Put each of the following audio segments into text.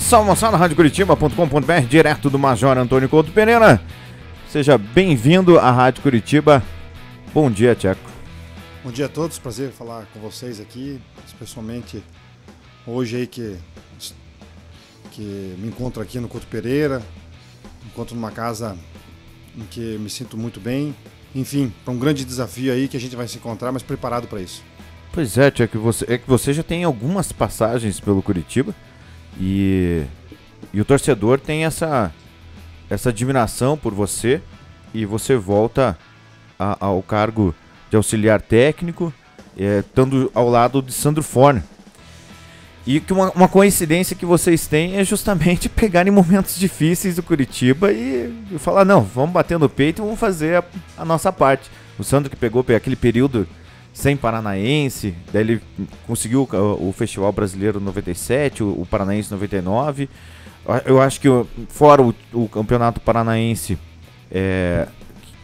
Salve moçada, radiocuritiba.com.br, direto do Major Antônio Couto Pereira. Seja bem-vindo à Rádio Curitiba. Bom dia, Tcheco. Bom dia a todos, prazer falar com vocês aqui, especialmente hoje aí que me encontro aqui no Couto Pereira, me encontro numa casa em que me sinto muito bem. Enfim, para um grande desafio aí que a gente vai se encontrar, mas preparado para isso. Pois é, Tcheco, você já tem algumas passagens pelo Curitiba e o torcedor tem essa admiração por você e você volta ao cargo de auxiliar técnico, estando ao lado de Sandro Forner. E que uma coincidência que vocês têm é justamente pegar em momentos difíceis do Curitiba e falar, não, vamos bater no peito e vamos fazer a nossa parte. O Sandro que pegou aquele período sem Paranaense, daí ele conseguiu o Festival Brasileiro 97, o Paranaense 99. Eu acho que fora o Campeonato Paranaense,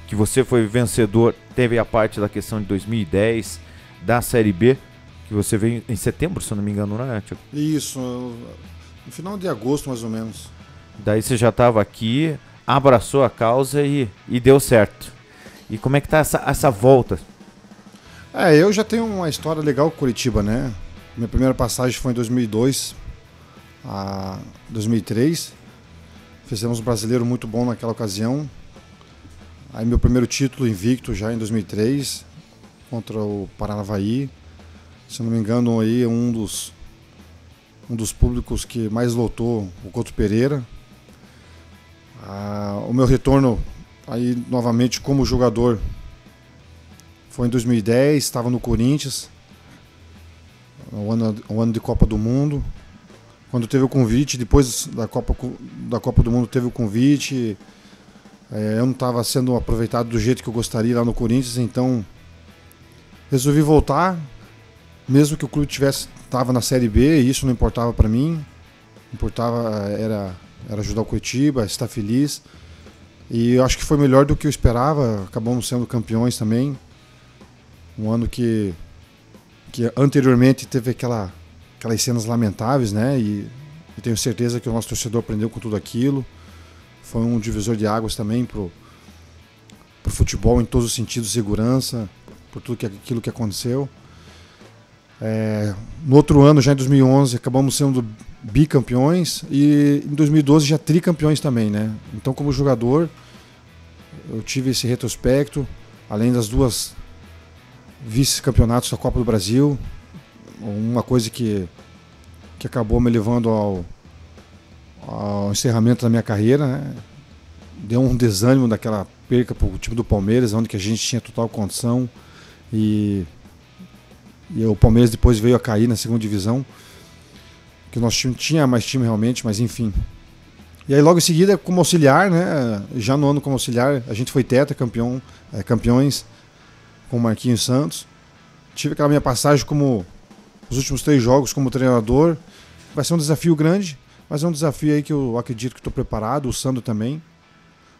que você foi vencedor, teve a parte da questão de 2010, da Série B, que você veio em setembro, se eu não me engano, né, Tiago? Isso, no final de agosto, mais ou menos. Daí você já estava aqui, abraçou a causa e deu certo. E como é que tá essa volta? Eu já tenho uma história legal com Curitiba, né? Minha primeira passagem foi em 2002 a 2003. Fizemos um brasileiro muito bom naquela ocasião. Aí meu primeiro título invicto já em 2003 contra o Paranavaí. Se não me engano, aí um dos públicos que mais lotou o Couto Pereira. O meu retorno aí novamente como jogador foi em 2010, estava no Corinthians, o ano de Copa do Mundo. Quando teve o convite, depois da Copa do Mundo teve o convite, eu não estava sendo aproveitado do jeito que eu gostaria lá no Corinthians, então resolvi voltar. Mesmo que o clube estava na Série B, isso não importava para mim. Importava era ajudar o Curitiba, estar feliz. E eu acho que foi melhor do que eu esperava. Acabamos sendo campeões também. Um ano que anteriormente teve aquelas cenas lamentáveis, né? E tenho certeza que o nosso torcedor aprendeu com tudo aquilo. Foi um divisor de águas também pro futebol em todos os sentidos, segurança, por tudo aquilo que aconteceu. No outro ano, já em 2011, acabamos sendo bicampeões e em 2012 já tricampeões também, né? Então, como jogador, eu tive esse retrospecto, além das duas vice-campeonatos da Copa do Brasil, uma coisa que acabou me levando ao encerramento da minha carreira, né? Deu um desânimo daquela perca para o time do Palmeiras, onde que a gente tinha total condição e o Palmeiras depois veio a cair na segunda divisão, que o nosso time tinha mais time realmente, mas enfim. E aí logo em seguida, como auxiliar, né, já no ano como auxiliar, a gente foi campeões com o Marquinhos Santos. Tive aquela minha passagem os últimos 3 jogos como treinador. Vai ser um desafio grande, mas é um desafio aí que eu acredito que estou preparado, o Sandro também.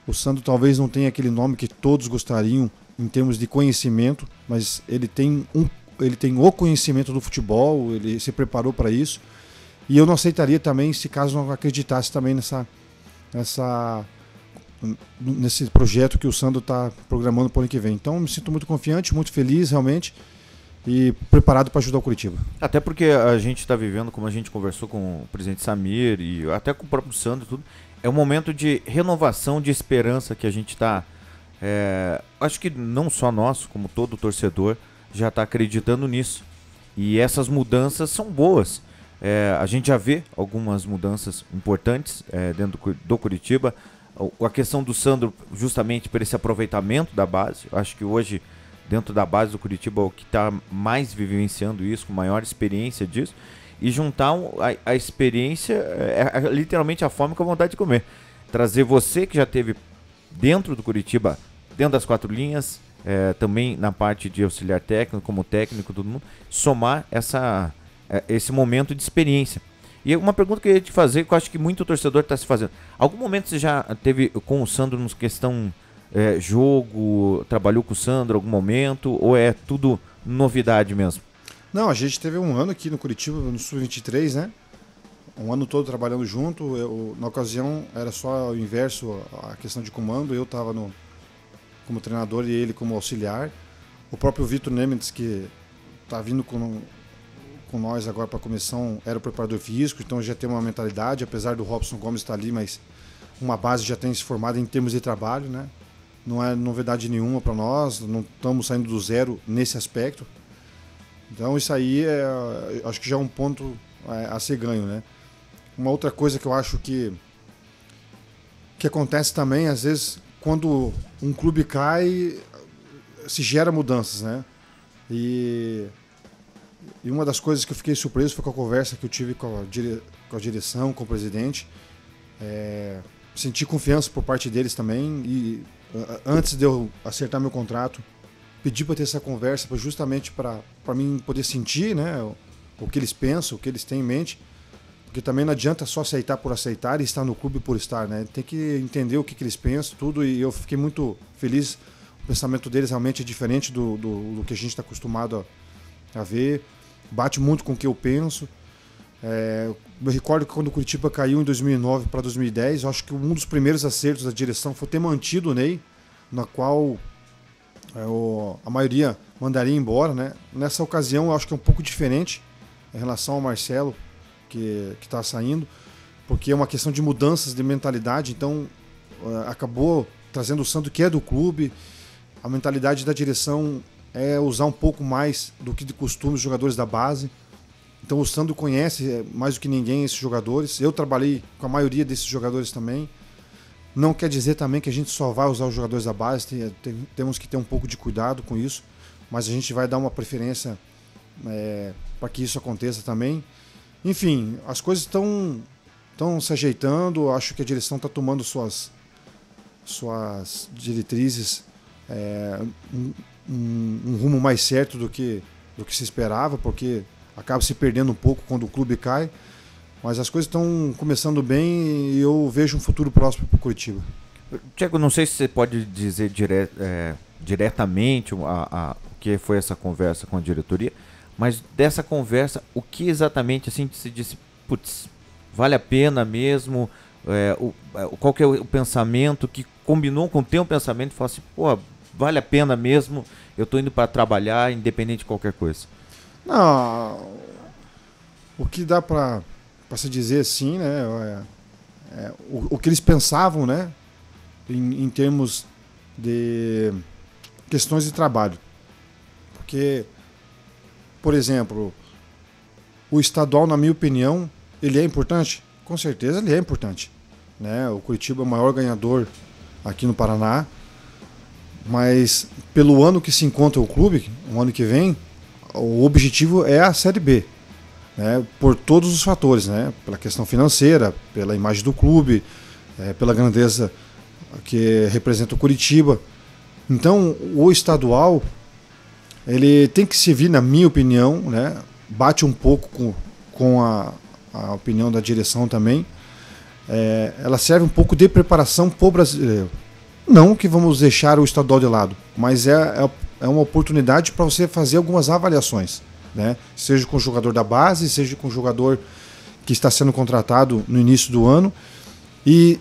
O Sandro talvez não tenha aquele nome que todos gostariam em termos de conhecimento, mas ele tem o conhecimento do futebol, ele se preparou para isso. E eu não aceitaria também se caso não acreditasse também nesse projeto que o Sandro está programando para o ano que vem. Então me sinto muito confiante, muito feliz realmente e preparado para ajudar o Curitiba. Até porque a gente está vivendo, como a gente conversou com o presidente Samir e até com o próprio Sandro, tudo, é um momento de renovação, de esperança que a gente está... acho que não só nós, como todo torcedor, já está acreditando nisso. E essas mudanças são boas. A gente já vê algumas mudanças importantes dentro do Curitiba. A questão do Sandro, justamente por esse aproveitamento da base. Eu acho que hoje, dentro da base do Curitiba, o que está mais vivenciando isso, com maior experiência disso. E juntar a experiência, literalmente a fome com a vontade de comer. Trazer você que já teve dentro do Curitiba, dentro das 4 linhas, também na parte de auxiliar técnico, como técnico, todo mundo, somar esse momento de experiência. E uma pergunta que eu ia te fazer, que eu acho que muito torcedor está se fazendo. Algum momento você já teve com o Sandro nos questão jogo, trabalhou com o Sandro algum momento, ou é tudo novidade mesmo? Não, a gente teve um ano aqui no Curitiba, no Sub-23, né? um ano todo trabalhando junto. Na ocasião era só o inverso, a questão de comando. Eu estava como treinador e ele como auxiliar. O próprio Vitor Nemitz, que está vindo com nós agora para a comissão, era o preparador físico, então já tem uma mentalidade, apesar do Robson Gomes estar ali, mas uma base já tem se formado em termos de trabalho, né? Não é novidade nenhuma para nós, não estamos saindo do zero nesse aspecto. Então isso aí acho que já é um ponto a ser ganho, né? Uma outra coisa que eu acho que acontece também, às vezes, quando um clube cai, se gera mudanças, né? E uma das coisas que eu fiquei surpreso foi com a conversa que eu tive com a direção, com o presidente. Senti confiança por parte deles também. E antes de eu acertar meu contrato, pedi para ter essa conversa justamente para mim poder sentir, né, o que eles pensam, o que eles têm em mente. Porque também não adianta só aceitar por aceitar e estar no clube por estar, né? Tem que entender o que eles pensam, tudo. E eu fiquei muito feliz. O pensamento deles realmente é diferente do que a gente está acostumado a ver. Bate muito com o que eu penso. Eu recordo que quando o Curitiba caiu em 2009 para 2010, eu acho que um dos primeiros acertos da direção foi ter mantido o Ney, na qual a maioria mandaria embora, né? Nessa ocasião eu acho que é um pouco diferente em relação ao Marcelo, que está saindo, porque é uma questão de mudanças de mentalidade. Então acabou trazendo o Sandro, que é do clube. A mentalidade da direção é usar um pouco mais do que de costume os jogadores da base. Então o Sandro conhece mais do que ninguém esses jogadores. Eu trabalhei com a maioria desses jogadores também. Não quer dizer também que a gente só vai usar os jogadores da base, temos que ter um pouco de cuidado com isso, mas a gente vai dar uma preferência para que isso aconteça também. Enfim, as coisas estão se ajeitando. Acho que a direção está tomando suas diretrizes, um rumo mais certo do que se esperava, porque acaba se perdendo um pouco quando o clube cai. Mas as coisas estão começando bem e eu vejo um futuro próximo para o Curitiba. Tiago, não sei se você pode dizer diretamente o que foi essa conversa com a diretoria, mas dessa conversa, o que exatamente assim se disse, putz, vale a pena mesmo? Qual que é o pensamento que combinou com o teu pensamento e falou assim, pô, vale a pena mesmo, eu estou indo para trabalhar independente de qualquer coisa? Não, o que dá para se dizer assim, né, o que eles pensavam, né, em termos de questões de trabalho. Porque, por exemplo, o estadual, na minha opinião, ele é importante? Com certeza ele é importante, né? O Curitiba é o maior ganhador aqui no Paraná, mas pelo ano que se encontra o clube, o ano que vem, o objetivo é a Série B, né? Por todos os fatores, né? Pela questão financeira, pela imagem do clube, pela grandeza que representa o Curitiba. Então, o estadual, ele tem que servir, na minha opinião, né? Bate um pouco com a opinião da direção também. Ela serve um pouco de preparação para o brasileiro. Não que vamos deixar o estadual de lado, mas é uma oportunidade para você fazer algumas avaliações, né? Seja com o jogador da base, seja com o jogador que está sendo contratado no início do ano. E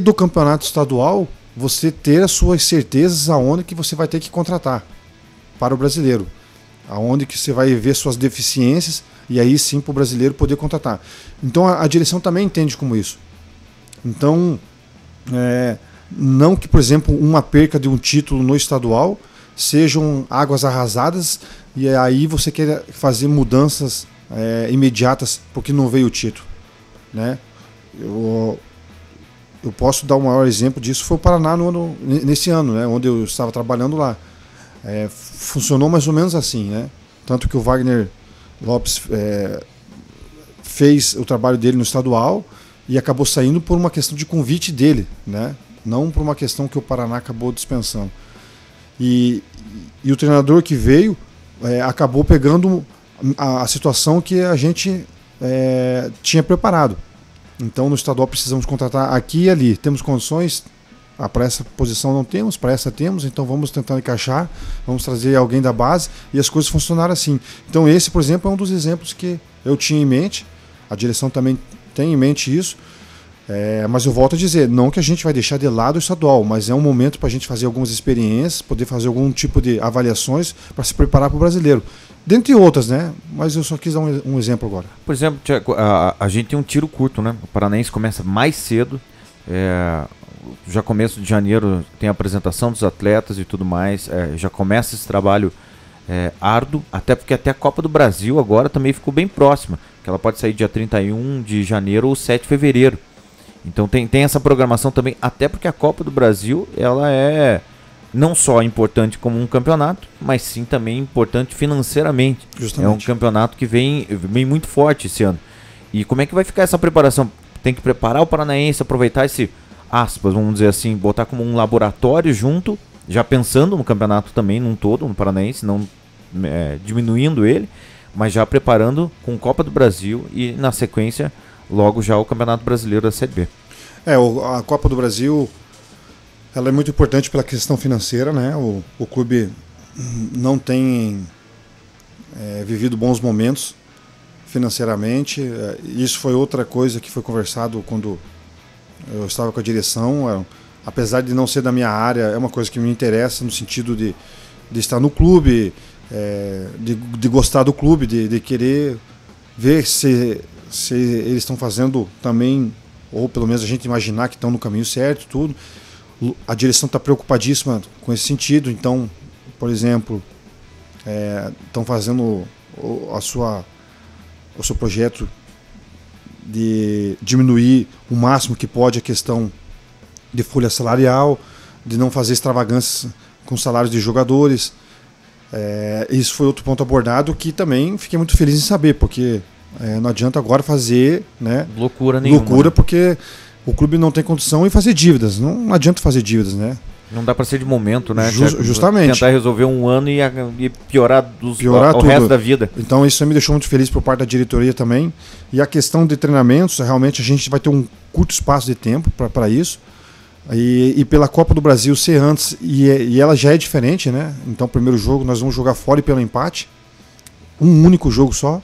do campeonato estadual, você ter as suas certezas aonde que você vai ter que contratar para o brasileiro, aonde que você vai ver suas deficiências e aí sim para o brasileiro poder contratar. Então a direção também entende como isso. Então, não que, por exemplo, uma perca de um título no estadual sejam águas arrasadas e aí você quer fazer mudanças imediatas porque não veio o título, né? Eu posso dar o maior exemplo disso, foi o Paraná nesse ano, né, onde eu estava trabalhando lá. Funcionou mais ou menos assim, né? Tanto que o Wagner Lopes fez o trabalho dele no estadual e acabou saindo por uma questão de convite dele, né? Não por uma questão que o Paraná acabou dispensando. E o treinador que veio acabou pegando a situação que a gente tinha preparado. Então no estadual precisamos contratar aqui e ali. Temos condições, para essa posição não temos, para essa temos, então vamos tentar encaixar, vamos trazer alguém da base e as coisas funcionaram assim. Então esse, por exemplo, é um dos exemplos que eu tinha em mente. A direção também tem em mente isso. Mas eu volto a dizer, não que a gente vai deixar de lado o estadual, mas é um momento para a gente fazer algumas experiências, poder fazer algum tipo de avaliações para se preparar para o brasileiro. Dentre outras, né? Mas eu só quis dar um exemplo agora. Por exemplo, Thiago, a gente tem um tiro curto, né? O Paranaense começa mais cedo. Já começo de janeiro tem a apresentação dos atletas e tudo mais. Já começa esse trabalho árduo, até porque até a Copa do Brasil agora também ficou bem próxima, que ela pode sair dia 31 de janeiro ou 7 de fevereiro. Então tem essa programação também, até porque a Copa do Brasil ela é não só importante como um campeonato, mas sim também importante financeiramente. Justamente. É um campeonato que vem muito forte esse ano. E como é que vai ficar essa preparação? Tem que preparar o Paranaense, aproveitar esse, aspas, vamos dizer assim, botar como um laboratório junto, já pensando no campeonato também, num todo, no Paranaense, não diminuindo ele, mas já preparando com Copa do Brasil e na sequência logo já o Campeonato Brasileiro da Série B. A Copa do Brasil ela é muito importante pela questão financeira, né? O clube não tem vivido bons momentos financeiramente. Isso foi outra coisa que foi conversado quando eu estava com a direção. Apesar de não ser da minha área, é uma coisa que me interessa no sentido de estar no clube, de gostar do clube, de querer ver se eles estão fazendo também, ou pelo menos a gente imaginar que estão no caminho certo, tudo. A direção está preocupadíssima com esse sentido. Então, por exemplo, estão fazendo o seu projeto de diminuir o máximo que pode a questão de folha salarial, de não fazer extravagâncias com salários de jogadores. Isso foi outro ponto abordado que também fiquei muito feliz em saber, porque não adianta agora fazer, né, loucura nenhuma. Loucura, porque o clube não tem condição de fazer dívidas. Não adianta fazer dívidas, né? Não dá para ser de momento, né? Justamente. Tentar resolver um ano e piorar o tudo. Resto da vida. Então isso me deixou muito feliz por parte da diretoria também. E a questão de treinamentos, realmente a gente vai ter um curto espaço de tempo para isso. E pela Copa do Brasil ser antes, e ela já é diferente, né? Então o primeiro jogo nós vamos jogar fora e pelo empate. Um único jogo só.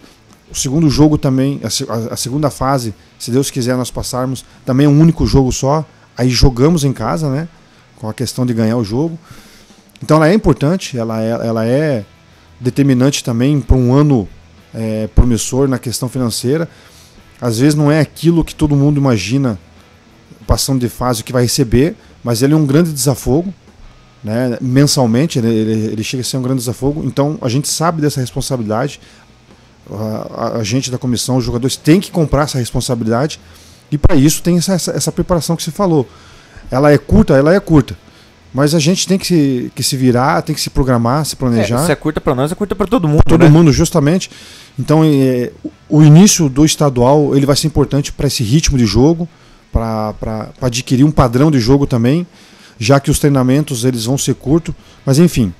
O segundo jogo também, a segunda fase, se Deus quiser nós passarmos, também é um único jogo só. Aí jogamos em casa, né? Com a questão de ganhar o jogo. Então ela é importante, ela é determinante também para um ano promissor na questão financeira. Às vezes não é aquilo que todo mundo imagina passando de fase que vai receber, mas ele é um grande desafogo, né? Mensalmente ele chega a ser um grande desafogo. Então a gente sabe dessa responsabilidade. A gente da comissão, os jogadores têm que comprar essa responsabilidade, e para isso tem essa preparação que você falou. Ela é curta, mas a gente tem que se virar, tem que se programar, se planejar. Se é curta para nós, é curta para todo mundo. Todo mundo, justamente. Então o início do estadual ele vai ser importante para esse ritmo de jogo, para adquirir um padrão de jogo também, já que os treinamentos eles vão ser curtos, mas enfim.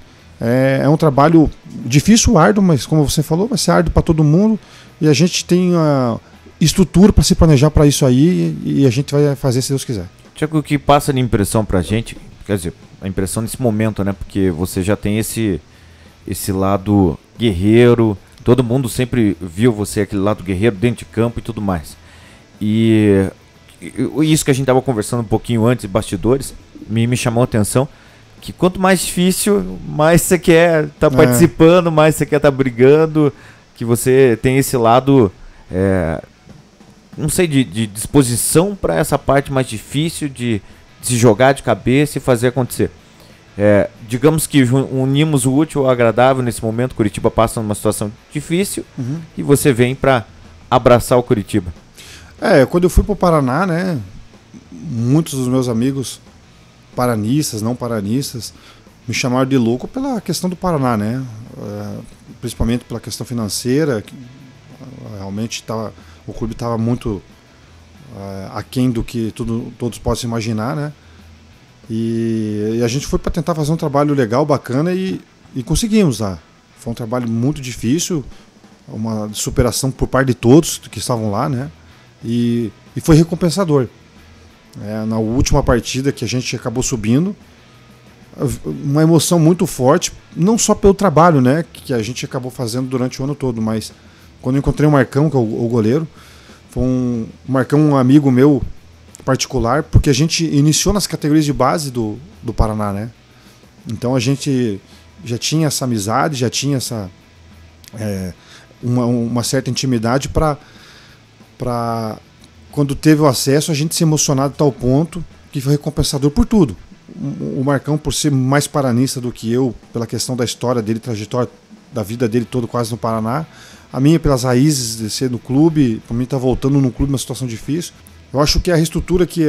É um trabalho difícil, árduo, mas como você falou, vai ser árduo para todo mundo, e a gente tem a estrutura para se planejar para isso aí, e a gente vai fazer se Deus quiser. Tiago, o que passa de impressão pra gente, quer dizer, a impressão nesse momento, né? Porque você já tem esse lado guerreiro, todo mundo sempre viu você aquele lado guerreiro dentro de campo e tudo mais. E isso que a gente tava conversando um pouquinho antes, bastidores, me chamou a atenção. Que quanto mais difícil, mais você quer estar participando, mais você quer estar brigando, que você tem esse lado, não sei, de disposição para essa parte mais difícil, de se jogar de cabeça e fazer acontecer. Digamos que unimos o útil ao agradável nesse momento. Curitiba passa numa situação difícil, e você vem para abraçar o Curitiba. Quando eu fui para o Paraná, né, muitos dos meus amigos paranistas, não paranistas, me chamaram de louco pela questão do Paraná, né? Principalmente pela questão financeira. Realmente o clube estava muito aquém do que todos possam imaginar, né? E a gente foi para tentar fazer um trabalho legal, bacana, e conseguimos lá. Foi um trabalho muito difícil, uma superação por parte de todos que estavam lá, né? E foi recompensador. Na última partida que a gente acabou subindo, uma emoção muito forte, não só pelo trabalho, né, que a gente acabou fazendo durante o ano todo, mas quando eu encontrei o Marcão, que é o goleiro, o Marcão, um amigo meu particular, porque a gente iniciou nas categorias de base do Paraná, né? Então a gente já tinha essa amizade, já tinha uma certa intimidade para quando teve o acesso a gente se emocionar de tal ponto que foi recompensador por tudo. O Marcão, por ser mais paranista do que eu, pela questão da história dele, trajetória da vida dele todo quase no Paraná, a minha pelas raízes de ser no clube, para mim tá voltando no clube numa situação difícil. Eu acho que a reestrutura que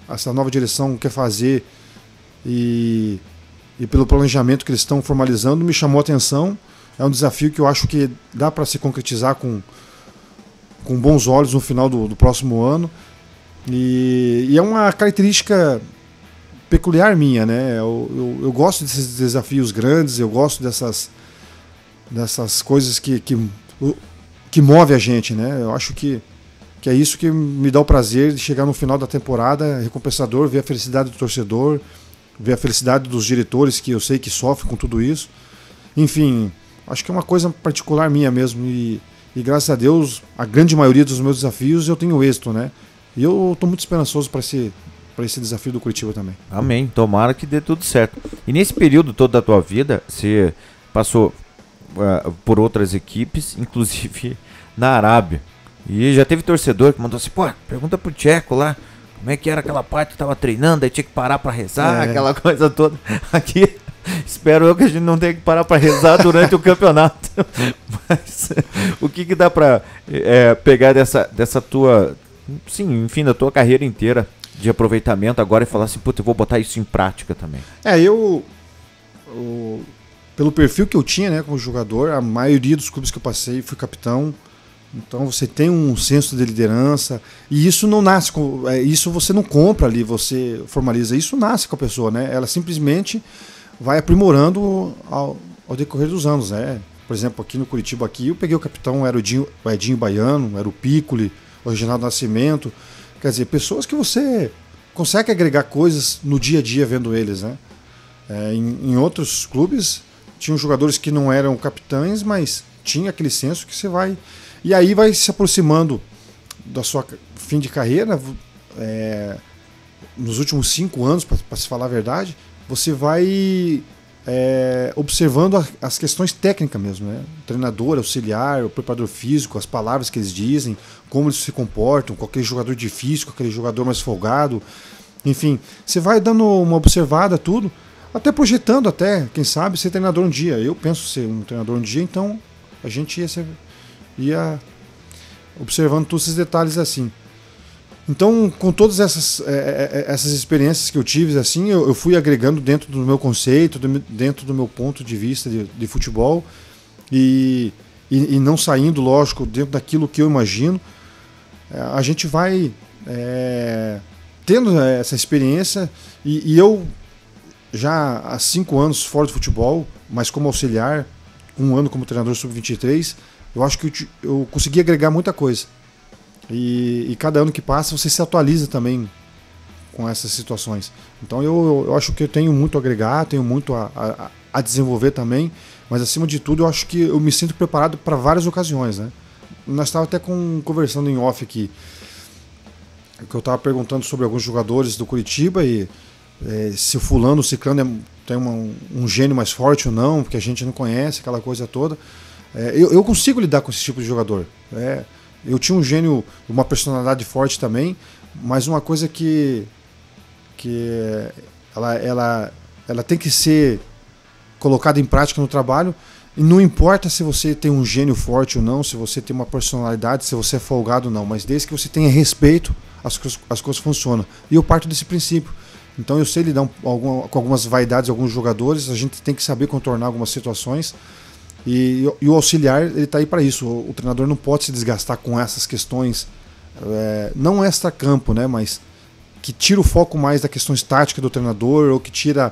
essa nova direção quer fazer e pelo planejamento que eles estão formalizando me chamou a atenção. É um desafio que eu acho que dá para se concretizar com bons olhos no final do próximo ano. E é uma característica peculiar minha, né? Eu gosto desses desafios grandes, eu gosto dessas coisas que move a gente, né? Eu acho que é isso que me dá o prazer de chegar no final da temporada recompensador, ver a felicidade do torcedor, ver a felicidade dos diretores, que eu sei que sofrem com tudo isso. Enfim, acho que é uma coisa particular minha mesmo e graças a Deus, a grande maioria dos meus desafios eu tenho êxito, né? E eu estou muito esperançoso para esse desafio do Curitiba também. Amém, tomara que dê tudo certo. E nesse período todo da tua vida, você passou por outras equipes, inclusive na Arábia. E já teve torcedor que mandou assim, pô, pergunta pro Tcheco lá, como é que era aquela parte que tava treinando, aí tinha que parar pra rezar, aquela coisa toda. Aqui, espero eu que a gente não tenha que parar pra rezar durante o campeonato. Mas o que dá pra pegar dessa tua, sim, enfim, da tua carreira inteira de aproveitamento agora e falar assim, puta, eu vou botar isso em prática também? Pelo perfil que eu tinha, né, como jogador, a maioria dos clubes que eu passei, fui capitão. Então você tem um senso de liderança e isso não nasce isso você não compra ali, você formaliza, isso nasce com a pessoa, né? Ela simplesmente vai aprimorando ao decorrer dos anos, né? Por exemplo, aqui no Curitiba eu peguei o capitão, era o Edinho Baiano, era o Piccoli, o Reginaldo Nascimento, quer dizer, pessoas que você consegue agregar coisas no dia a dia vendo eles, né? Em outros clubes tinham jogadores que não eram capitães, mas tinha aquele senso que você vai... E aí vai se aproximando da sua fim de carreira, nos últimos 5 anos, para se falar a verdade, você vai observando as questões técnicas mesmo, né? O treinador, auxiliar, o preparador físico, as palavras que eles dizem, como eles se comportam, com aquele jogador difícil, com aquele jogador mais folgado. Enfim, você vai dando uma observada, tudo, até projetando, quem sabe, ser treinador um dia. Eu penso ser um treinador um dia, então a gente ia observando todos esses detalhes assim. Então, com todas essas experiências que eu tive, assim, eu fui agregando dentro do meu conceito, dentro do meu ponto de vista de futebol e não saindo, lógico, dentro daquilo que eu imagino. A gente vai tendo essa experiência e eu já há 5 anos fora do futebol, mas como auxiliar, 1 ano como treinador sub-23, eu acho que eu consegui agregar muita coisa. E cada ano que passa você se atualiza também com essas situações. Então eu acho que eu tenho muito a agregar, tenho muito a desenvolver também, mas acima de tudo eu acho que eu me sinto preparado para várias ocasiões, né? Nós estávamos até conversando em off aqui, que eu estava perguntando sobre alguns jogadores do Curitiba e se o fulano, o ciclano tem um gênio mais forte ou não, porque a gente não conhece, aquela coisa toda. Eu consigo lidar com esse tipo de jogador. Eu tinha um gênio, uma personalidade forte também, mas uma coisa que ela tem que ser colocada em prática no trabalho, e não importa se você tem um gênio forte ou não, se você tem uma personalidade, se você é folgado ou não, mas desde que você tenha respeito, as coisas funcionam. E eu parto desse princípio. Então eu sei lidar com algumas vaidades de alguns jogadores, a gente tem que saber contornar algumas situações. E o auxiliar, ele está aí para isso. O treinador não pode se desgastar com essas questões, não extra-campo, né, mas que tira o foco mais da questões táticas do treinador, ou que tira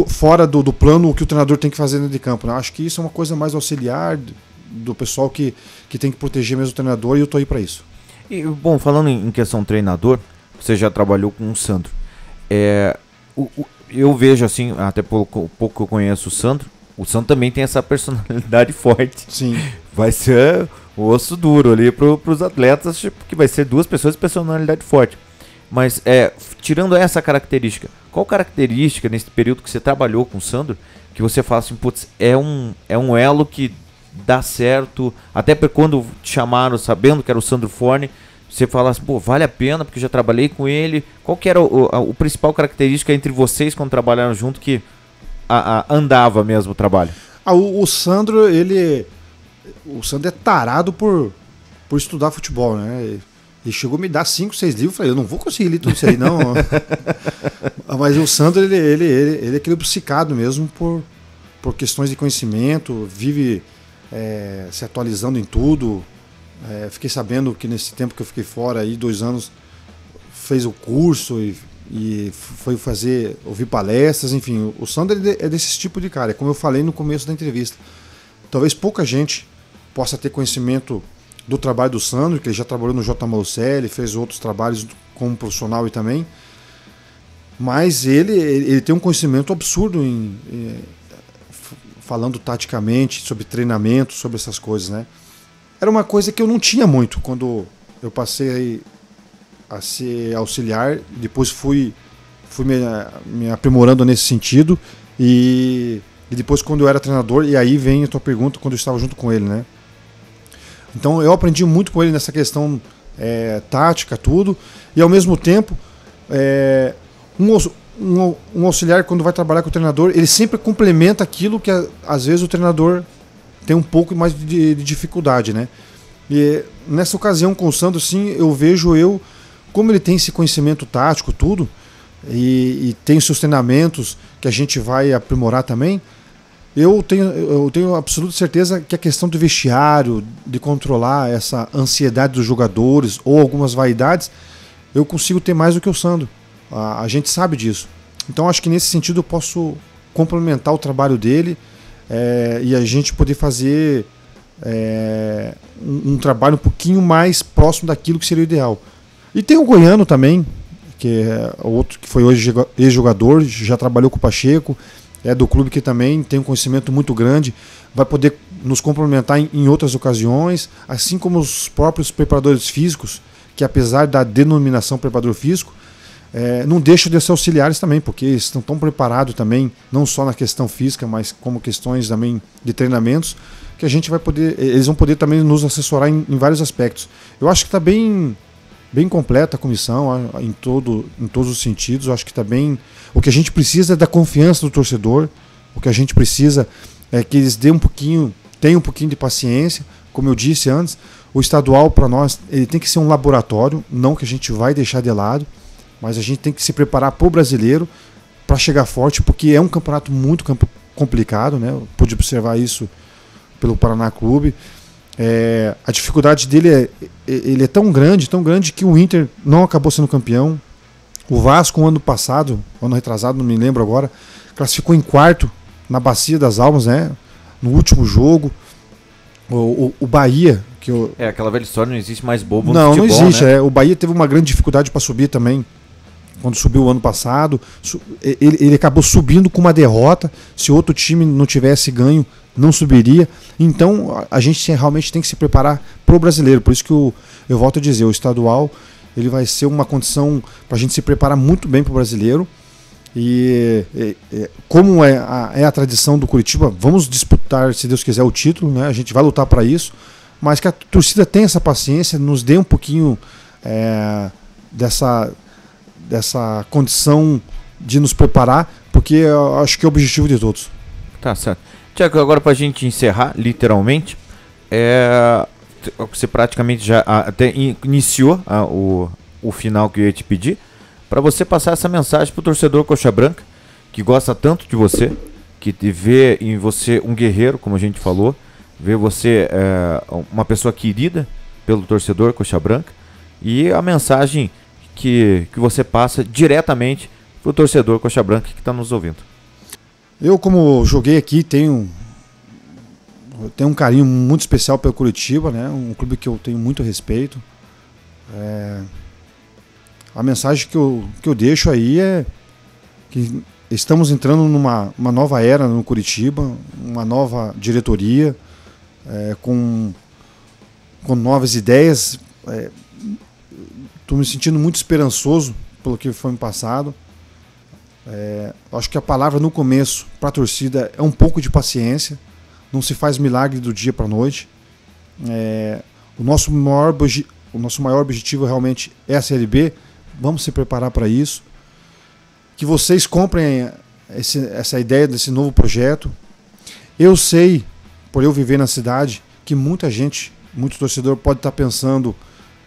fora do plano o que o treinador tem que fazer dentro de campo, né? Acho que isso é uma coisa mais auxiliar do pessoal que tem que proteger mesmo o treinador, e eu estou aí para isso. E, bom, falando em questão treinador, você já trabalhou com o Sandro. Eu vejo assim, até pouco que eu conheço o Sandro também tem essa personalidade forte. Sim. Vai ser o osso duro ali pros atletas, tipo, que vai ser duas pessoas de personalidade forte. Mas, tirando essa característica, qual característica nesse período que você trabalhou com o Sandro, que você fala assim, putz, é um elo que dá certo, até quando te chamaram sabendo que era o Sandro Forni, você fala assim, pô, vale a pena, porque eu já trabalhei com ele. Qual que era o principal característica entre vocês quando trabalharam junto que andava mesmo o trabalho? O Sandro, o Sandro é tarado por estudar futebol, né? Ele chegou a me dar 5, 6 livros, eu falei, eu não vou conseguir ler tudo isso aí, não. Mas o Sandro, ele é aquele obcecado mesmo por questões de conhecimento, vive se atualizando em tudo. Fiquei sabendo que nesse tempo que eu fiquei fora, aí 2 anos, fez o curso e foi ouvir palestras, enfim. O Sandro é desse tipo de cara, como eu falei no começo da entrevista. Talvez pouca gente possa ter conhecimento do trabalho do Sandro, que ele já trabalhou no JMOCL, fez outros trabalhos como profissional e também, mas ele tem um conhecimento absurdo falando taticamente, sobre treinamento, sobre essas coisas, né? Era uma coisa que eu não tinha muito quando eu passei a ser auxiliar, depois fui me aprimorando nesse sentido, e depois quando eu era treinador, e aí vem a tua pergunta, quando eu estava junto com ele, né? Então eu aprendi muito com ele nessa questão tática, tudo, e ao mesmo tempo um auxiliar, quando vai trabalhar com o treinador, ele sempre complementa aquilo que às vezes o treinador tem um pouco mais de dificuldade, né? E nessa ocasião com o Sandro, sim, eu vejo como ele tem esse conhecimento tático, tudo, e tem os seus treinamentos que a gente vai aprimorar também. Eu tenho absoluta certeza que a questão do vestiário, de controlar essa ansiedade dos jogadores ou algumas vaidades, eu consigo ter mais do que o Sandro. A gente sabe disso. Então acho que nesse sentido eu posso complementar o trabalho dele e a gente poder fazer um trabalho um pouquinho mais próximo daquilo que seria o ideal. E tem o Goiano também, que é outro que foi hoje ex-jogador, já trabalhou com o Pacheco, é do clube que também tem um conhecimento muito grande, vai poder nos complementar em outras ocasiões, assim como os próprios preparadores físicos, que apesar da denominação preparador físico, não deixam de ser auxiliares também, porque eles estão tão preparados também, não só na questão física, mas como questões também de treinamentos, que a gente eles vão poder também nos assessorar em vários aspectos. Eu acho que está bem completa a comissão em todos os sentidos. Eu acho que está bem. O que a gente precisa é da confiança do torcedor. O que a gente precisa é que eles tenham um pouquinho de paciência. Como eu disse antes, o estadual para nós ele tem que ser um laboratório, não que a gente vai deixar de lado, mas a gente tem que se preparar para o brasileiro para chegar forte, porque é um campeonato muito complicado, né? Eu pude observar isso pelo Paraná Clube. A dificuldade dele ele é tão grande que o Inter não acabou sendo campeão. O Vasco, ano passado, ano retrasado, não me lembro agora, classificou em quarto na Bacia das Almas, né? No último jogo. O Bahia, aquela velha história, não existe mais bobo no futebol, não existe, né? O Bahia teve uma grande dificuldade para subir também. Quando subiu o ano passado, ele acabou subindo com uma derrota. Se outro time não tivesse ganho, não subiria. Então a gente realmente tem que se preparar para o brasileiro. Por isso que eu volto a dizer, o estadual ele vai ser uma condição para a gente se preparar muito bem para o brasileiro. E como é a tradição do Curitiba, vamos disputar, se Deus quiser, o título, né? A gente vai lutar para isso, mas que a torcida tenha essa paciência, nos dê um pouquinho dessa condição de nos preparar, porque eu acho que é o objetivo de todos. Tá certo. Tiago, agora pra gente encerrar, literalmente, você praticamente já até iniciou o final que eu ia te pedir, para você passar essa mensagem pro torcedor Coxa Branca, que gosta tanto de você, que vê em você um guerreiro, como a gente falou, vê você uma pessoa querida pelo torcedor Coxa Branca, e a mensagem que você passa diretamente pro torcedor Coxa Branca que está nos ouvindo. Eu, como joguei aqui, tenho um carinho muito especial pelo Curitiba, né? Um clube que eu tenho muito respeito. A mensagem que eu deixo aí é que estamos entrando numa nova era no Curitiba, uma nova diretoria, com com novas ideias. Estou me sentindo muito esperançoso pelo que foi me passado. Acho que a palavra no começo para a torcida é um pouco de paciência. Não se faz milagre do dia para a noite. O nosso maior objetivo realmente é a Série B. Vamos se preparar para isso. Que vocês comprem essa ideia desse novo projeto. Eu sei, por eu viver na cidade, que muita gente, muito torcedor pode estar pensando: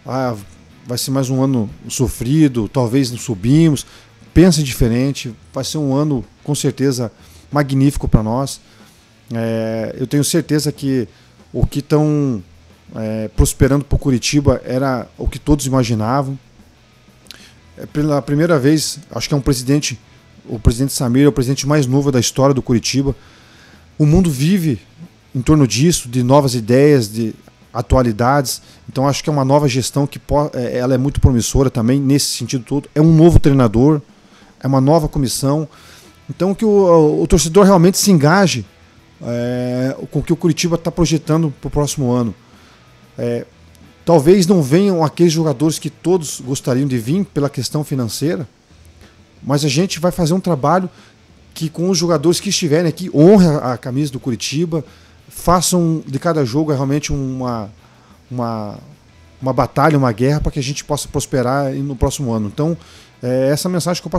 vai ser mais um ano sofrido, talvez não subimos. Pense diferente, vai ser um ano com certeza magnífico para nós. Eu tenho certeza que o que estão prosperando para o Curitiba era o que todos imaginavam. Pela primeira vez, acho que o presidente Samir é o presidente mais novo da história do Curitiba. O mundo vive em torno disso, de novas ideias, de atualidades. Então acho que é uma nova gestão que ela é muito promissora também nesse sentido todo. É um novo treinador, é uma nova comissão. Então que o torcedor realmente se engaje com o que o Curitiba está projetando para o próximo ano. Talvez não venham aqueles jogadores que todos gostariam de vir pela questão financeira, mas a gente vai fazer um trabalho que, com os jogadores que estiverem aqui, honre a camisa do Curitiba, façam de cada jogo realmente uma batalha, uma guerra, para que a gente possa prosperar no próximo ano. Então, essa mensagem que eu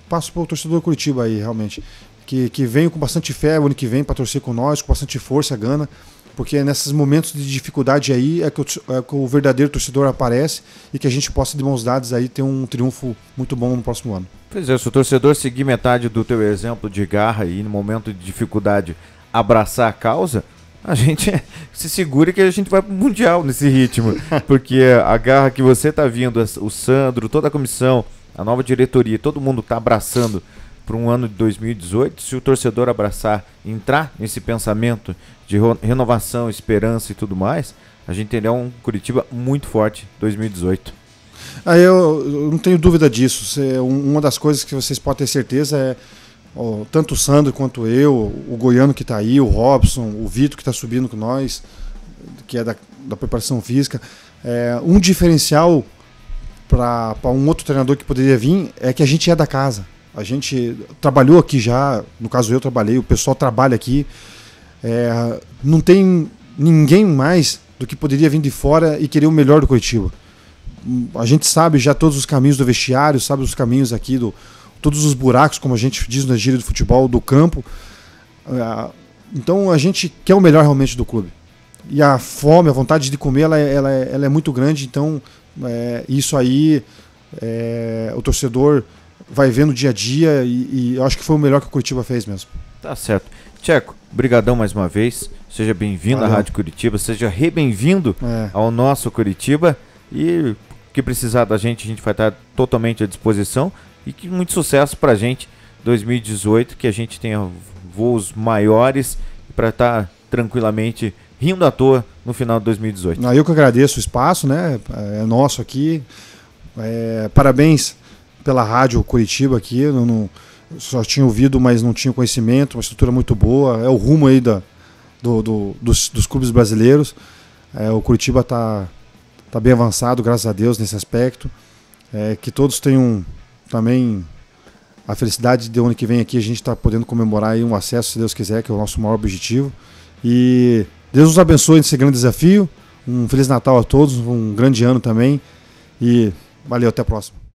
passo para o torcedor do Curitiba aí, realmente, que venham com bastante fé o ano que vem para torcer com nós, com bastante força, gana, porque nesses momentos de dificuldade aí é que o verdadeiro torcedor aparece, e que a gente possa, de mãos dadas, aí, ter um triunfo muito bom no próximo ano. Pois é, se o torcedor seguir metade do teu exemplo de garra e no momento de dificuldade abraçar a causa, a gente se segura que a gente vai pro Mundial nesse ritmo, porque a garra que você tá vindo, o Sandro, toda a comissão, a nova diretoria, todo mundo tá abraçando para um ano de 2018, se o torcedor abraçar, entrar nesse pensamento de renovação, esperança e tudo mais, a gente terá um Curitiba muito forte 2018. Eu não tenho dúvida disso. Uma das coisas que vocês podem ter certeza é tanto o Sandro quanto eu, o Goiano que está aí, o Robson, o Vitor que está subindo com nós, que é da preparação física. Um diferencial para um outro treinador que poderia vir é que a gente é da casa. A gente trabalhou aqui já, no caso eu trabalhei, o pessoal trabalha aqui. Não tem ninguém mais do que poderia vir de fora e querer o melhor do Curitiba. A gente sabe já todos os caminhos do vestiário, sabe os caminhos aqui, todos os buracos, como a gente diz na gíria do futebol, do campo. Então a gente quer o melhor realmente do clube. E a fome, a vontade de comer, ela é muito grande. Então isso aí o torcedor vai vendo dia a dia, e eu acho que foi o melhor que o Curitiba fez mesmo. Tá certo. Tcheco, brigadão mais uma vez. Seja bem-vindo à Rádio Curitiba, seja re-bem-vindo ao nosso Curitiba. E que precisar da gente, a gente vai estar totalmente à disposição. E que muito sucesso pra gente 2018, que a gente tenha voos maiores para estar tranquilamente rindo à toa no final de 2018. Eu que agradeço o espaço, né? É nosso aqui. Parabéns pela Rádio Curitiba aqui. Eu só tinha ouvido, mas não tinha conhecimento. Uma estrutura muito boa. É o rumo aí dos clubes brasileiros. O Curitiba tá bem avançado, graças a Deus, nesse aspecto. Que todos tenham também a felicidade de ano que vem aqui a gente está podendo comemorar aí um acesso, se Deus quiser, que é o nosso maior objetivo. E Deus nos abençoe nesse grande desafio. Um Feliz Natal a todos, um grande ano também. E valeu, até a próxima.